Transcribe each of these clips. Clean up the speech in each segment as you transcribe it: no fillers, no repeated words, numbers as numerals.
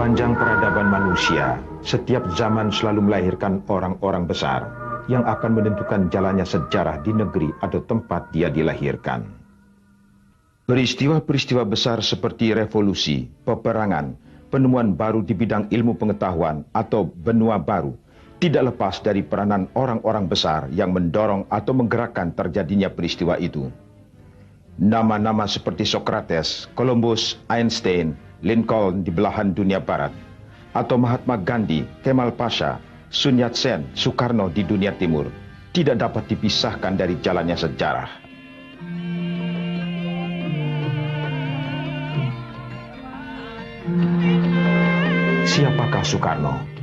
Sepanjang peradaban manusia, setiap zaman selalu melahirkan orang-orang besar yang akan menentukan jalannya sejarah di negeri atau tempat dia dilahirkan. Peristiwa-peristiwa besar seperti revolusi, peperangan, penemuan baru di bidang ilmu pengetahuan atau benua baru tidak lepas dari peranan orang-orang besar yang mendorong atau menggerakkan terjadinya peristiwa itu. Nama-nama seperti Socrates, Columbus, Einstein, Lincoln di belahan dunia barat, atau Mahatma Gandhi, Kemal Pasha, Sun Yat-sen, Soekarno di dunia timur, tidak dapat dipisahkan dari jalannya sejarah. Siapakah Soekarno?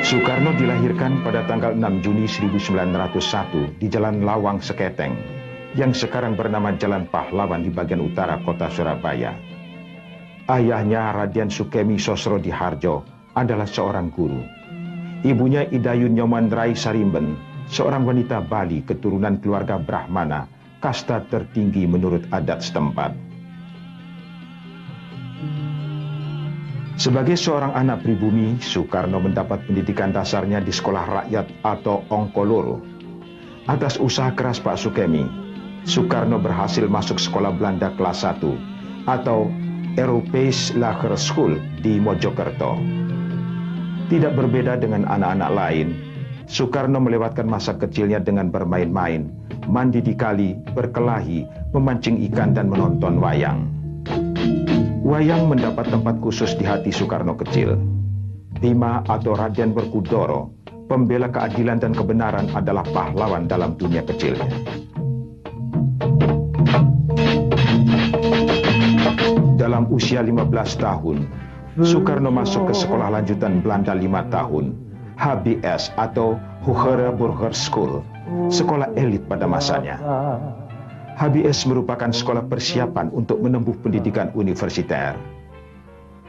Soekarno dilahirkan pada tanggal 6 Juni 1901 di Jalan Lawang Seketeng, yang sekarang bernama Jalan Pahlawan di bagian utara kota Surabaya. Ayahnya Raden Sukemi Sosrodihardjo adalah seorang guru. Ibunya Idayun Nyoman Rai Sarimben, seorang wanita Bali keturunan keluarga Brahmana, kasta tertinggi menurut adat setempat. Sebagai seorang anak pribumi, Soekarno mendapat pendidikan dasarnya di sekolah rakyat atau Ongkoloro. Atas usaha keras Pak Sukemi, Soekarno berhasil masuk sekolah Belanda kelas 1 atau Europees Lager School di Mojokerto. Tidak berbeda dengan anak-anak lain, Soekarno melewatkan masa kecilnya dengan bermain-main, mandi di kali, berkelahi, memancing ikan dan menonton wayang. Wayang mendapat tempat khusus di hati Soekarno kecil. Bima atau Raden Werkudara, pembela keadilan dan kebenaran, adalah pahlawan dalam dunia kecilnya. Dalam usia 15 tahun, Soekarno masuk ke sekolah lanjutan Belanda 5 tahun, HBS atau Hoger Burger School, sekolah elit pada masanya. HBS merupakan sekolah persiapan untuk menempuh pendidikan universiter.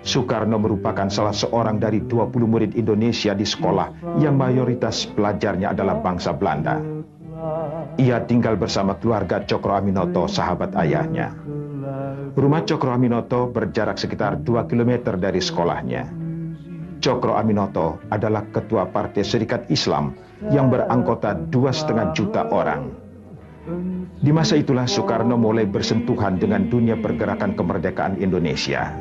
Soekarno merupakan salah seorang dari 20 murid Indonesia di sekolah yang mayoritas pelajarnya adalah bangsa Belanda. Ia tinggal bersama keluarga Cokro Aminoto, sahabat ayahnya. Rumah Cokro Aminoto berjarak sekitar 2 km dari sekolahnya. Cokro Aminoto adalah ketua Partai Serikat Islam yang beranggota 2,5 juta orang. Di masa itulah Soekarno mulai bersentuhan dengan dunia pergerakan kemerdekaan Indonesia.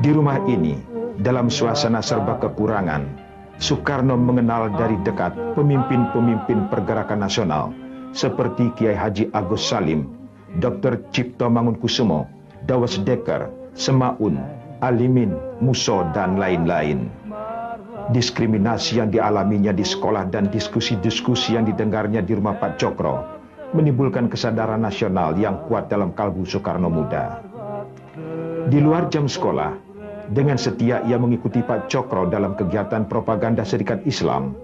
Di rumah ini, dalam suasana serba kekurangan, Soekarno mengenal dari dekat pemimpin-pemimpin pergerakan nasional seperti Kiai Haji Agus Salim, Dr. Cipto Mangunkusumo, Dawes Dekker, Semaun, Alimin, Muso, dan lain-lain. Diskriminasi yang dialaminya di sekolah dan diskusi-diskusi yang didengarnya di rumah Pak Cokro menimbulkan kesadaran nasional yang kuat dalam kalbu Soekarno muda. Di luar jam sekolah, dengan setia ia mengikuti Pak Cokro dalam kegiatan propaganda Serikat Islam.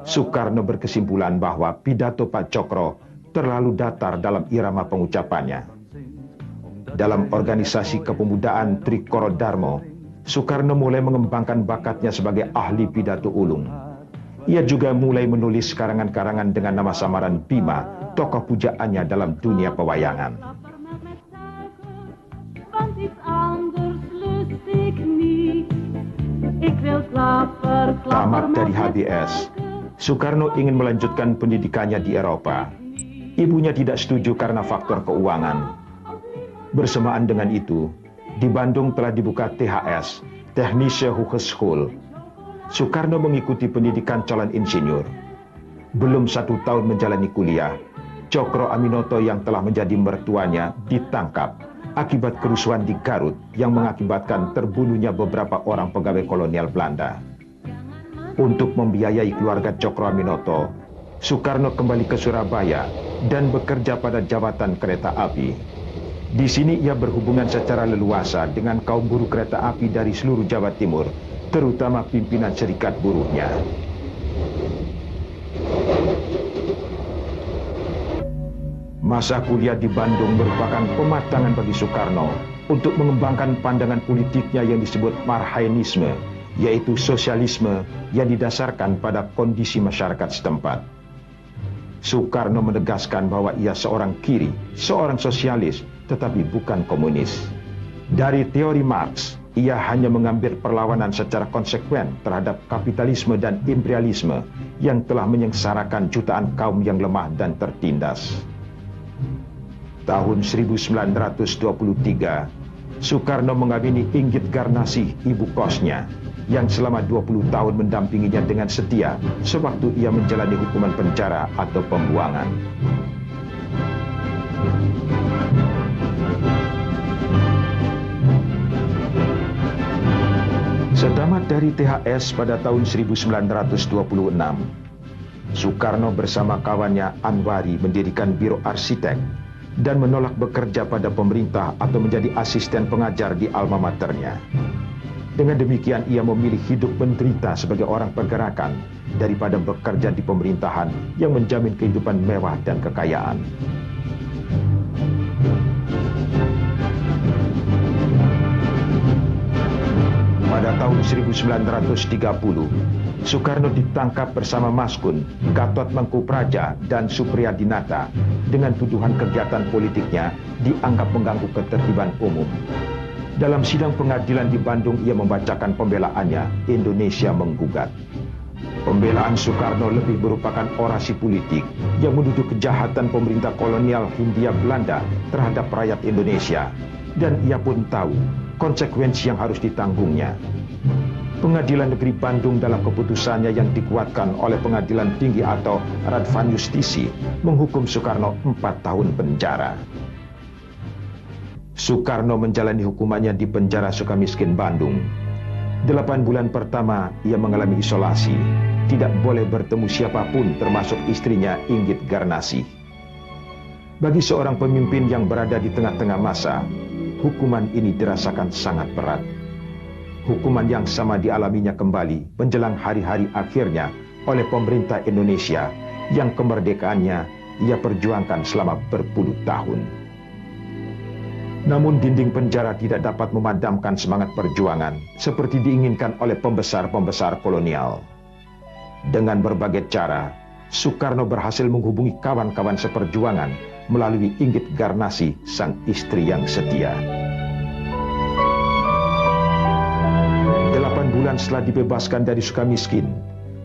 Soekarno berkesimpulan bahwa pidato Pak Cokro terlalu datar dalam irama pengucapannya. Dalam organisasi kepemudaan Trikoro Darmo, Soekarno mulai mengembangkan bakatnya sebagai ahli pidato ulung. Ia juga mulai menulis karangan-karangan dengan nama samaran Bima, tokoh pujaannya dalam dunia pewayangan. Tamat dari HBS, Soekarno ingin melanjutkan pendidikannya di Eropa. Ibunya tidak setuju karena faktor keuangan. Bersamaan dengan itu, di Bandung telah dibuka THS, Technische Hogeschool. Soekarno mengikuti pendidikan calon insinyur. Belum 1 tahun menjalani kuliah, Cokro Aminoto yang telah menjadi mertuanya ditangkap akibat kerusuhan di Garut yang mengakibatkan terbunuhnya beberapa orang pegawai kolonial Belanda. Untuk membiayai keluarga Cokro Aminoto, Soekarno kembali ke Surabaya dan bekerja pada jabatan kereta api. Di sini ia berhubungan secara leluasa dengan kaum buruh kereta api dari seluruh Jawa Timur, terutama pimpinan serikat buruhnya. Masa kuliah di Bandung merupakan pematangan bagi Soekarno untuk mengembangkan pandangan politiknya yang disebut Marhainisme, yaitu sosialisme yang didasarkan pada kondisi masyarakat setempat. Soekarno menegaskan bahwa ia seorang kiri, seorang sosialis, tetapi bukan komunis. Dari teori Marx, ia hanya mengambil perlawanan secara konsekuen terhadap kapitalisme dan imperialisme yang telah menyengsarakan jutaan kaum yang lemah dan tertindas. Tahun 1923, Soekarno mengawini Inggit Garnasih, ibu kosnya, yang selama 20 tahun mendampinginya dengan setia sewaktu ia menjalani hukuman penjara atau pembuangan. Setamat dari THS pada tahun 1926, Soekarno bersama kawannya Anwari mendirikan Biro Arsitek dan menolak bekerja pada pemerintah atau menjadi asisten pengajar di alma maternya. Dengan demikian ia memilih hidup menderita sebagai orang pergerakan daripada bekerja di pemerintahan yang menjamin kehidupan mewah dan kekayaan. Pada tahun 1930, Soekarno ditangkap bersama Maskun, Gatot Mangkupraja, dan Supriyadinata dengan tuduhan kegiatan politiknya dianggap mengganggu ketertiban umum. Dalam sidang pengadilan di Bandung, ia membacakan pembelaannya, Indonesia Menggugat. Pembelaan Soekarno lebih merupakan orasi politik yang menuduh kejahatan pemerintah kolonial Hindia Belanda terhadap rakyat Indonesia, dan ia pun tahu konsekuensi yang harus ditanggungnya. Pengadilan Negeri Bandung dalam keputusannya yang dikuatkan oleh Pengadilan Tinggi atau Radvan Justisi menghukum Soekarno 4 tahun penjara. Soekarno menjalani hukumannya di penjara Sukamiskin, Bandung. 8 bulan pertama ia mengalami isolasi, tidak boleh bertemu siapapun termasuk istrinya Inggit Garnasih. Bagi seorang pemimpin yang berada di tengah-tengah masa, hukuman ini dirasakan sangat berat. Hukuman yang sama dialaminya kembali menjelang hari-hari akhirnya oleh pemerintah Indonesia yang kemerdekaannya ia perjuangkan selama berpuluh tahun. Namun dinding penjara tidak dapat memadamkan semangat perjuangan seperti diinginkan oleh pembesar-pembesar kolonial. Dengan berbagai cara, Soekarno berhasil menghubungi kawan-kawan seperjuangan melalui Inggit Garnasih, sang istri yang setia. 8 bulan setelah dibebaskan dari Sukamiskin,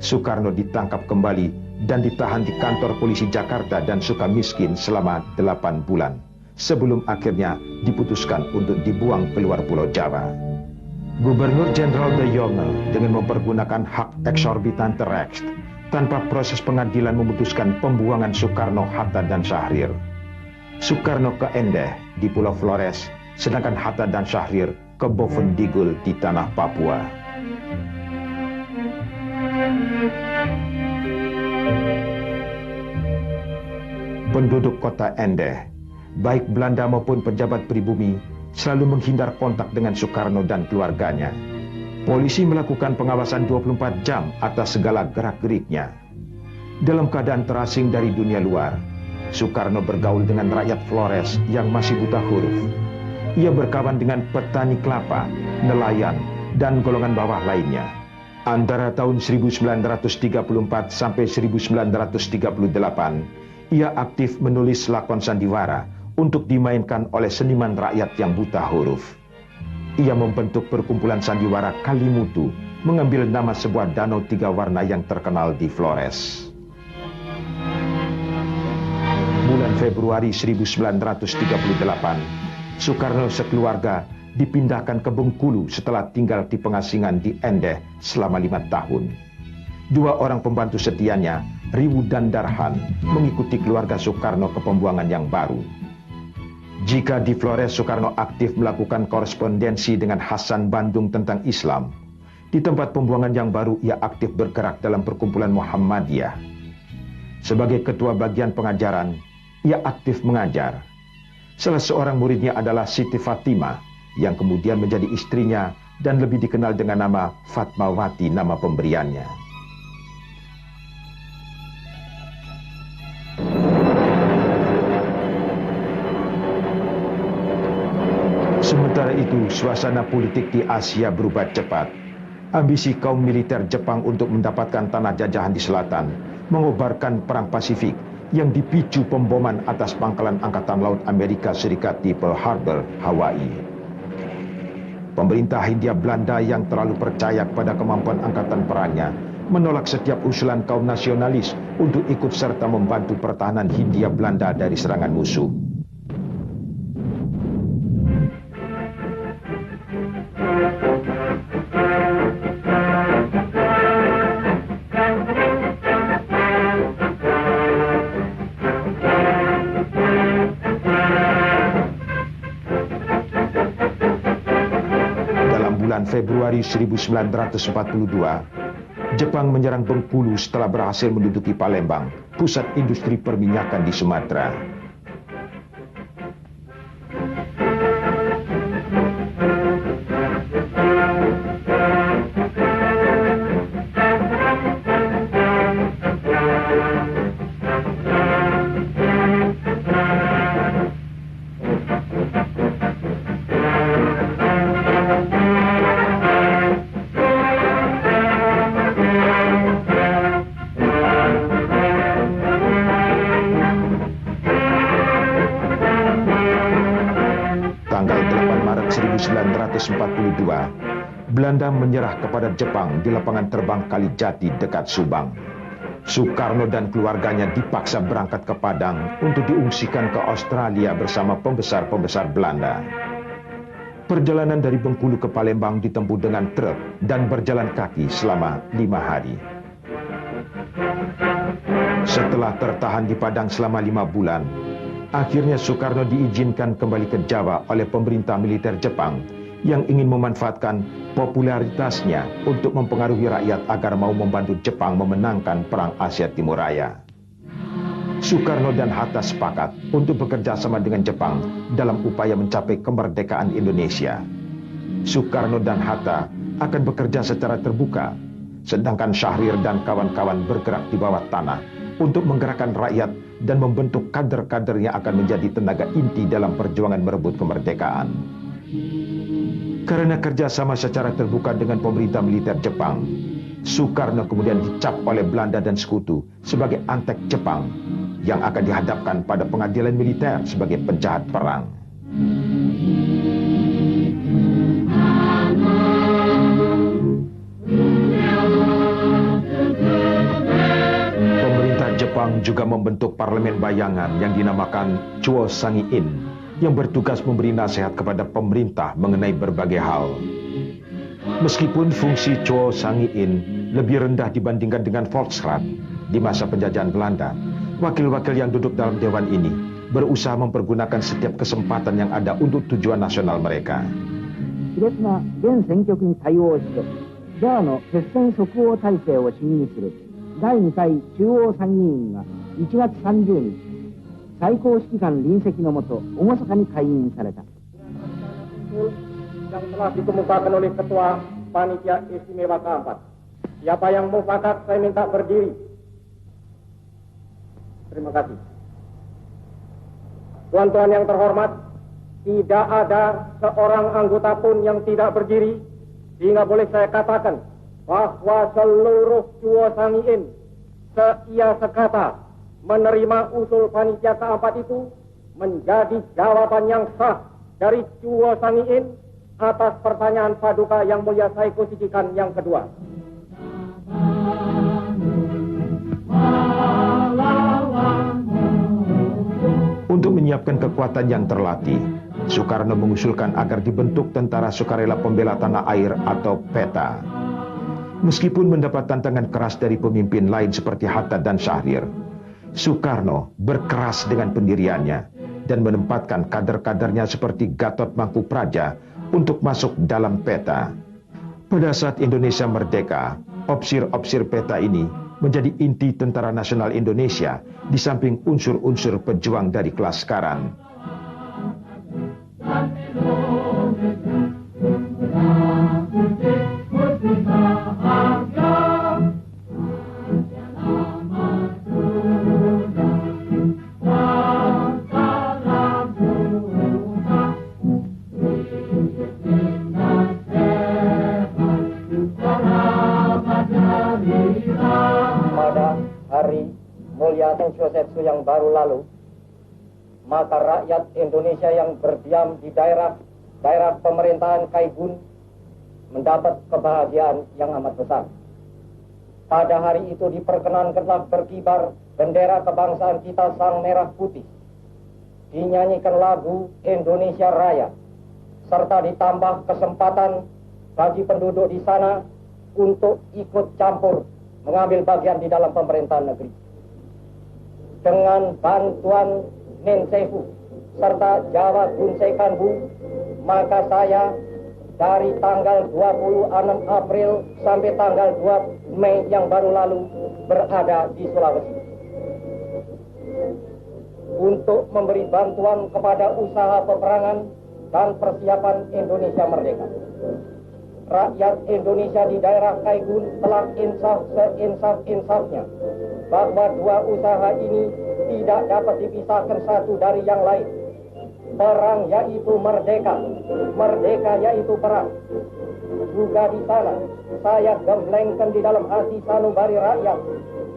Soekarno ditangkap kembali dan ditahan di kantor polisi Jakarta dan Sukamiskin selama 8 bulan. Sebelum akhirnya diputuskan untuk dibuang keluar Pulau Jawa. Gubernur Jenderal De Jonge dengan mempergunakan hak eksorbitan Recht tanpa proses pengadilan memutuskan pembuangan Soekarno, Hatta, dan Syahrir. Soekarno ke Endeh di Pulau Flores, sedangkan Hatta dan Syahrir ke Bovendigul di tanah Papua. Penduduk kota Endeh, baik Belanda maupun pejabat pribumi, selalu menghindar kontak dengan Soekarno dan keluarganya. Polisi melakukan pengawasan 24 jam atas segala gerak-geriknya. Dalam keadaan terasing dari dunia luar, Soekarno bergaul dengan rakyat Flores yang masih buta huruf. Ia berkawan dengan petani kelapa, nelayan, dan golongan bawah lainnya. Antara tahun 1934 sampai 1938, ia aktif menulis lakon sandiwara untuk dimainkan oleh seniman rakyat yang buta huruf. Ia membentuk perkumpulan sandiwara Kalimutu, mengambil nama sebuah danau 3 warna yang terkenal di Flores. Bulan Februari 1938, Soekarno sekeluarga dipindahkan ke Bengkulu setelah tinggal di pengasingan di Endeh selama 5 tahun. 2 orang pembantu setianya, Riwu dan Darhan, mengikuti keluarga Soekarno ke pembuangan yang baru. Jika di Flores Soekarno aktif melakukan korespondensi dengan Hasan Bandung tentang Islam, di tempat pembuangan yang baru ia aktif bergerak dalam perkumpulan Muhammadiyah. Sebagai ketua bagian pengajaran, ia aktif mengajar. Salah seorang muridnya adalah Siti Fatimah, yang kemudian menjadi istrinya dan lebih dikenal dengan nama Fatmawati, nama pemberiannya. Sementara itu, suasana politik di Asia berubah cepat. Ambisi kaum militer Jepang untuk mendapatkan tanah jajahan di selatan mengobarkan perang Pasifik yang dipicu pemboman atas pangkalan Angkatan Laut Amerika Serikat di Pearl Harbor, Hawaii. Pemerintah Hindia Belanda yang terlalu percaya pada kemampuan angkatan perangnya menolak setiap usulan kaum nasionalis untuk ikut serta membantu pertahanan Hindia Belanda dari serangan musuh. Februari 1942, Jepang menyerang Bengkulu setelah berhasil menduduki Palembang, pusat industri perminyakan di Sumatera. Maret 1942, Belanda menyerah kepada Jepang di lapangan terbang Kalijati dekat Subang. Soekarno dan keluarganya dipaksa berangkat ke Padang untuk diungsikan ke Australia bersama pembesar-pembesar Belanda. Perjalanan dari Bengkulu ke Palembang ditempuh dengan truk dan berjalan kaki selama 5 hari. Setelah tertahan di Padang selama 5 bulan, akhirnya Soekarno diizinkan kembali ke Jawa oleh pemerintah militer Jepang yang ingin memanfaatkan popularitasnya untuk mempengaruhi rakyat agar mau membantu Jepang memenangkan Perang Asia Timur Raya. Soekarno dan Hatta sepakat untuk bekerja sama dengan Jepang dalam upaya mencapai kemerdekaan Indonesia. Soekarno dan Hatta akan bekerja secara terbuka, sedangkan Syahrir dan kawan-kawan bergerak di bawah tanah untuk menggerakkan rakyat dan membentuk kader-kader yang akan menjadi tenaga inti dalam perjuangan merebut kemerdekaan. Karena kerjasama secara terbuka dengan pemerintah militer Jepang, Soekarno kemudian dicap oleh Belanda dan sekutu sebagai antek Jepang yang akan dihadapkan pada pengadilan militer sebagai penjahat perang. Pemerintah Jepang juga membentuk parlemen bayangan yang dinamakan Chuo Sangi-in yang bertugas memberi nasihat kepada pemerintah mengenai berbagai hal. Meskipun fungsi Chuo Sangi-in lebih rendah dibandingkan dengan Volksraad di masa penjajahan Belanda, wakil-wakil yang duduk dalam dewan ini berusaha mempergunakan setiap kesempatan yang ada untuk tujuan nasional mereka. Yang telah dikemukakan oleh Ketua Panitia Istimewa keempat. Siapa yang mufakat saya minta berdiri. Terima kasih. Tuan-tuan yang terhormat, tidak ada seorang anggota pun yang tidak berdiri, sehingga boleh saya katakan bahwa seluruh Chuo Sangi-in seia sekata menerima usul panitia keempat itu menjadi jawaban yang sah dari Chuo Sangi-in atas pertanyaan Paduka Yang Mulia Saiko Shichikan yang kedua. Untuk menyiapkan kekuatan yang terlatih, Soekarno mengusulkan agar dibentuk Tentara Sukarela Pembela Tanah Air atau PETA. Meskipun mendapat tantangan keras dari pemimpin lain seperti Hatta dan Syahrir, Soekarno berkeras dengan pendiriannya dan menempatkan kader-kadernya seperti Gatot Mangkupraja untuk masuk dalam PETA. Pada saat Indonesia merdeka, opsir-opsir PETA ini menjadi inti Tentara Nasional Indonesia di samping unsur-unsur pejuang dari kelas sekarang. Isu yang baru lalu, maka rakyat Indonesia yang berdiam di daerah pemerintahan Kaigun mendapat kebahagiaan yang amat besar. Pada hari itu diperkenankanlah berkibar bendera kebangsaan kita sang merah putih. Dinyanyikan lagu Indonesia Raya, serta ditambah kesempatan bagi penduduk di sana untuk ikut campur mengambil bagian di dalam pemerintahan negeri. Dengan bantuan Nensefu serta Jawa Gunsekanbu, maka saya dari tanggal 26 April sampai tanggal 2 Mei yang baru lalu berada di Sulawesi untuk memberi bantuan kepada usaha peperangan dan persiapan Indonesia merdeka. Rakyat Indonesia di daerah Kaigun telah insaf seinsaf-insafnya bahwa dua usaha ini tidak dapat dipisahkan satu dari yang lain. Perang yaitu merdeka, merdeka yaitu perang. Juga di sana saya gemblengkan di dalam hati sanubari rakyat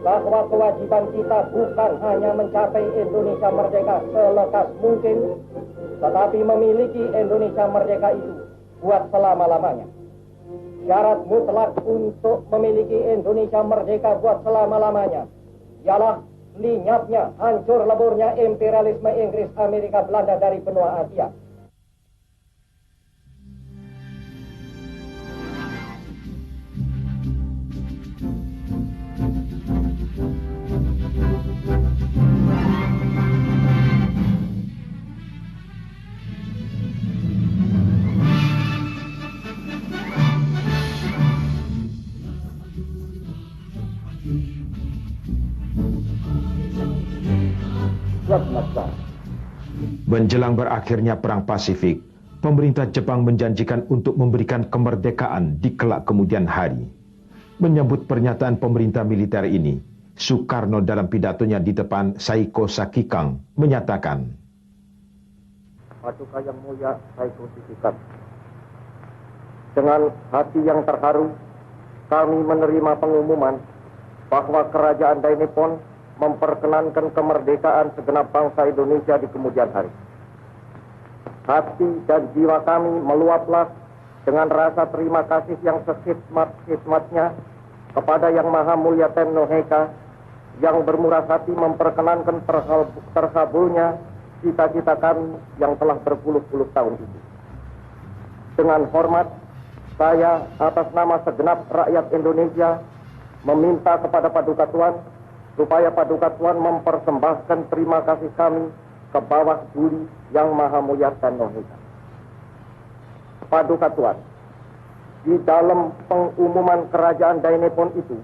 bahwa kewajiban kita bukan hanya mencapai Indonesia merdeka selekas mungkin, tetapi memiliki Indonesia merdeka itu buat selama-lamanya. Syarat mutlak untuk memiliki Indonesia merdeka buat selama-lamanya ialah lenyapnya, hancur leburnya imperialisme Inggris, Amerika, Belanda dari benua Asia. Menjelang berakhirnya Perang Pasifik, pemerintah Jepang menjanjikan untuk memberikan kemerdekaan di kelak kemudian hari. Menyambut pernyataan pemerintah militer ini, Soekarno dalam pidatonya di depan Saiko Sakikang menyatakan, Paduka Yang Mulia Saiko Sakikang, dengan hati yang terharu, kami menerima pengumuman bahwa Kerajaan Dainippon memperkenankan kemerdekaan segenap bangsa Indonesia di kemudian hari. Hati dan jiwa kami meluaplah dengan rasa terima kasih yang sekhidmat-khidmatnya kepada Yang Maha Mulia Tenno Heika yang bermurah hati memperkenankan terkabulnya cita-cita kami yang telah berpuluh-puluh tahun itu. Dengan hormat, saya atas nama segenap rakyat Indonesia meminta kepada Paduka Tuan supaya Paduka Tuan mempersembahkan terima kasih kami ke bawah duli Yang Maha Mulia Tenno Heika. Paduka Tuan, di dalam pengumuman Kerajaan Dainippon itu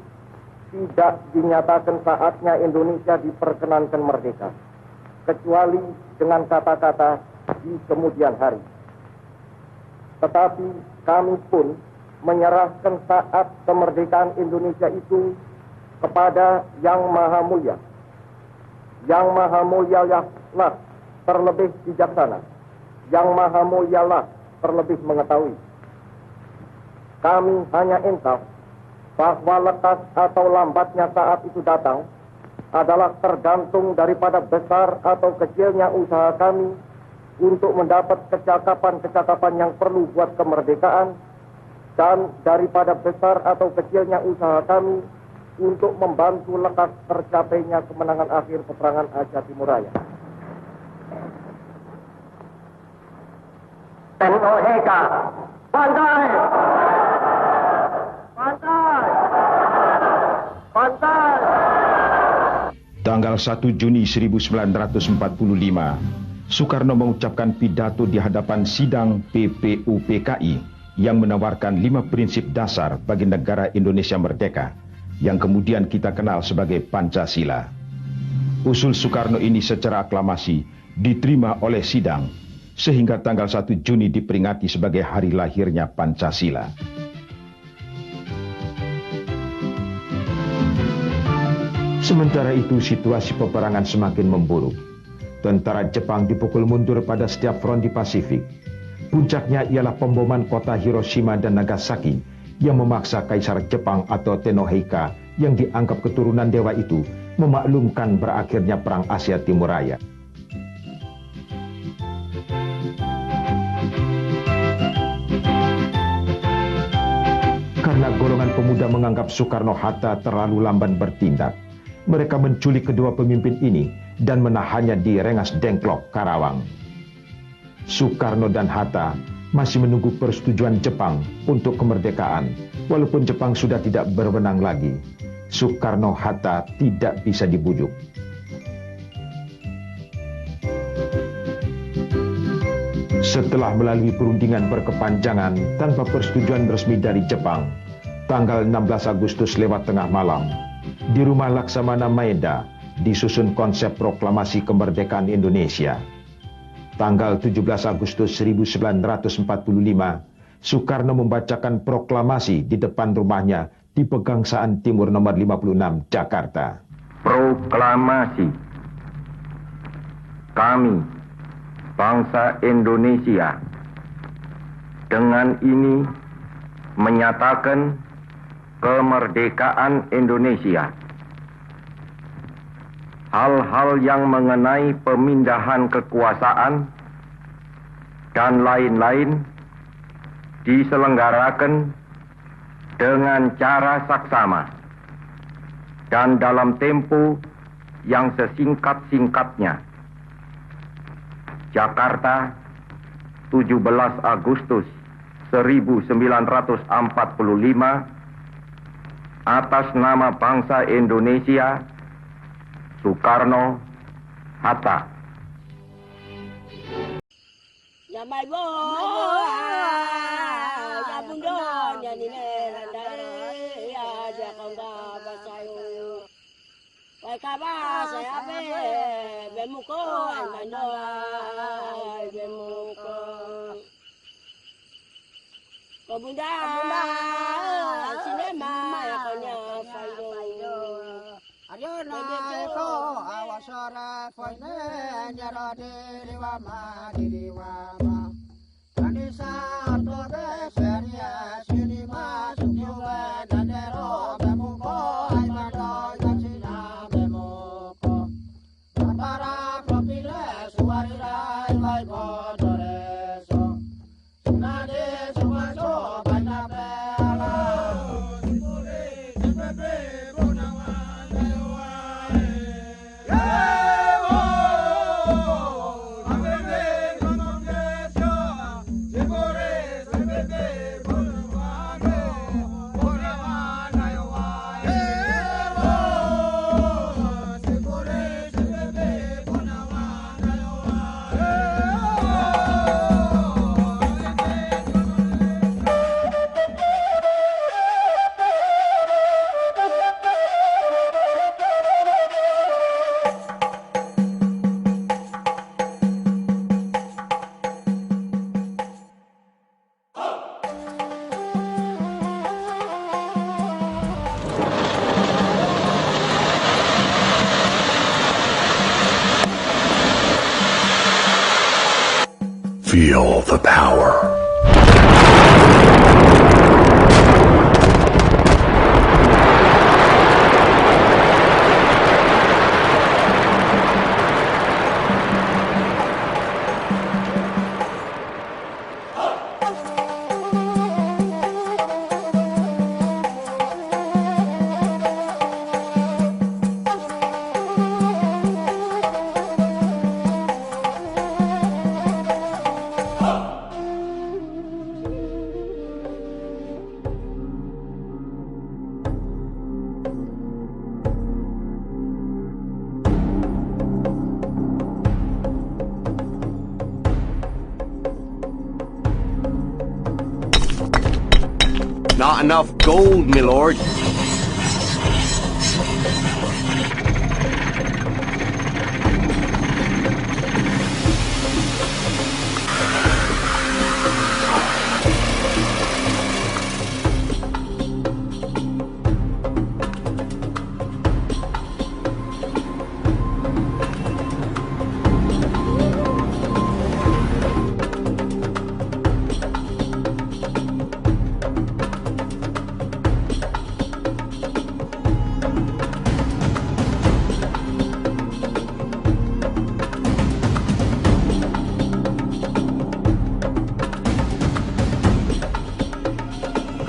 tidak dinyatakan saatnya Indonesia diperkenankan merdeka, kecuali dengan kata-kata di kemudian hari. Tetapi kami pun menyerahkan saat kemerdekaan Indonesia itu kepada Yang Maha Mulia. Yang Maha Mulia lah terlebih bijaksana. Yang Maha Mulia lah terlebih mengetahui. Kami hanya insaf bahwa lekas atau lambatnya saat itu datang adalah tergantung daripada besar atau kecilnya usaha kami untuk mendapat kecakapan-kecakapan yang perlu buat kemerdekaan, dan daripada besar atau kecilnya usaha kami untuk membantu lekas tercapainya kemenangan akhir peperangan Aceh Timur Raya. Tenno Heika, bantai! Bantai! Bantai! Tanggal 1 Juni 1945, Soekarno mengucapkan pidato di hadapan sidang PPUPKI yang menawarkan 5 prinsip dasar bagi negara Indonesia merdeka, yang kemudian kita kenal sebagai Pancasila. Usul Soekarno ini secara aklamasi diterima oleh sidang, sehingga tanggal 1 Juni diperingati sebagai hari lahirnya Pancasila. Sementara itu situasi peperangan semakin memburuk. Tentara Jepang dipukul mundur pada setiap front di Pasifik. Puncaknya ialah pemboman kota Hiroshima dan Nagasaki yang memaksa Kaisar Jepang atau Tenno Heika yang dianggap keturunan dewa itu memaklumkan berakhirnya Perang Asia Timur Raya. Karena golongan pemuda menganggap Soekarno-Hatta terlalu lamban bertindak, mereka menculik kedua pemimpin ini dan menahannya di Rengas Dengklok, Karawang. Soekarno dan Hatta masih menunggu persetujuan Jepang untuk kemerdekaan, walaupun Jepang sudah tidak berwenang lagi. Soekarno-Hatta tidak bisa dibujuk. Setelah melalui perundingan berkepanjangan tanpa persetujuan resmi dari Jepang, tanggal 16 Agustus lewat tengah malam, di rumah Laksamana Maeda disusun konsep proklamasi kemerdekaan Indonesia. Tanggal 17 Agustus 1945, Soekarno membacakan proklamasi di depan rumahnya di Pegangsaan Timur nomor 56, Jakarta. Proklamasi. Kami, bangsa Indonesia, dengan ini menyatakan kemerdekaan Indonesia. Hal-hal yang mengenai pemindahan kekuasaan dan lain-lain diselenggarakan dengan cara saksama dan dalam tempo yang sesingkat-singkatnya. Jakarta, 17 Agustus 1945, atas nama bangsa Indonesia, Soekarno, Hatta. Ya mai bo, ya bundo, ya ni ne landai, ya jakonga basayu. Wai kaba saya be, bemuko anano, bemuko. Bunda, sinema ya konya fayo. Ariana ko awasara faine nyara dewa ma kanisa to de seria sinima sunyuwe dadero bemuko aimado yachina bemuko para kopile suarira ilai bodoreso sunade sumaso banapela sipure sepepe bonawa Feel the power. Not enough gold, my lord.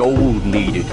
gold needed.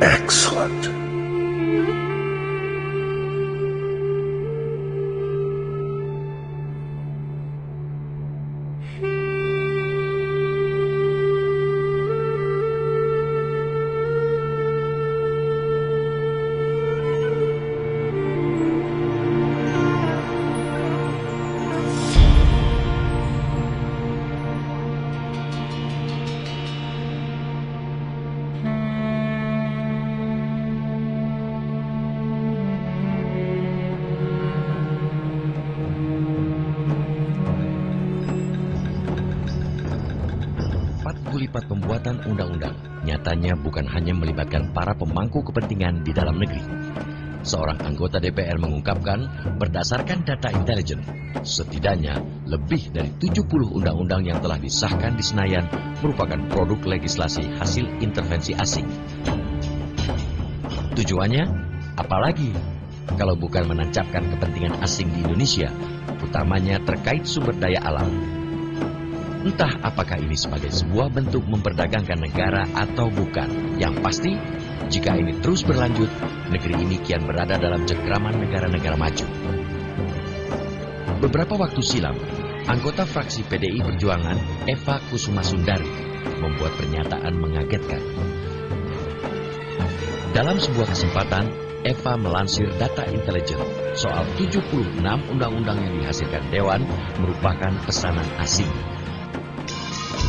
Excellent. Lipat pembuatan undang-undang nyatanya bukan hanya melibatkan para pemangku kepentingan di dalam negeri. seorang anggota DPR mengungkapkan berdasarkan data intelijen, setidaknya lebih dari 70 undang-undang yang telah disahkan di Senayan merupakan produk legislasi hasil intervensi asing. Tujuannya, apalagi kalau bukan menancapkan kepentingan asing di Indonesia, utamanya terkait sumber daya alam. Entah apakah ini sebagai sebuah bentuk memperdagangkan negara atau bukan. Yang pasti, jika ini terus berlanjut, negeri ini kian berada dalam cengkraman negara-negara maju. Beberapa waktu silam, anggota fraksi PDI Perjuangan Eva Kusuma Sundari membuat pernyataan mengagetkan. Dalam sebuah kesempatan, Eva melansir data intelijen soal 76 undang-undang yang dihasilkan Dewan merupakan pesanan asing.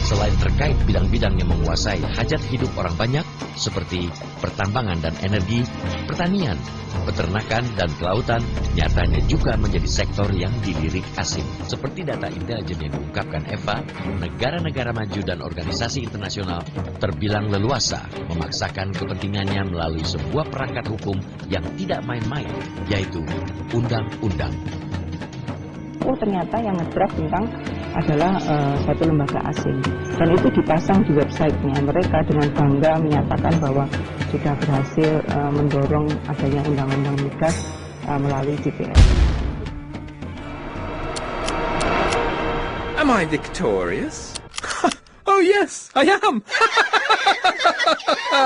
Selain terkait bidang-bidang yang menguasai hajat hidup orang banyak, seperti pertambangan dan energi, pertanian, peternakan, dan kelautan, nyatanya juga menjadi sektor yang dilirik asing. Seperti data intelijen yang diungkapkan Eva, negara-negara maju dan organisasi internasional terbilang leluasa memaksakan kepentingannya melalui sebuah perangkat hukum yang tidak main-main, yaitu undang-undang. Oh, ternyata yang ngedraft tentang adalah satu lembaga asing, dan itu dipasang di websitenya. Mereka dengan bangga menyatakan bahwa sudah berhasil mendorong adanya undang-undang migas melalui DPR. Am I victorious? Oh yes, I am.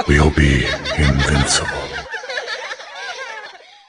We'll be invincible.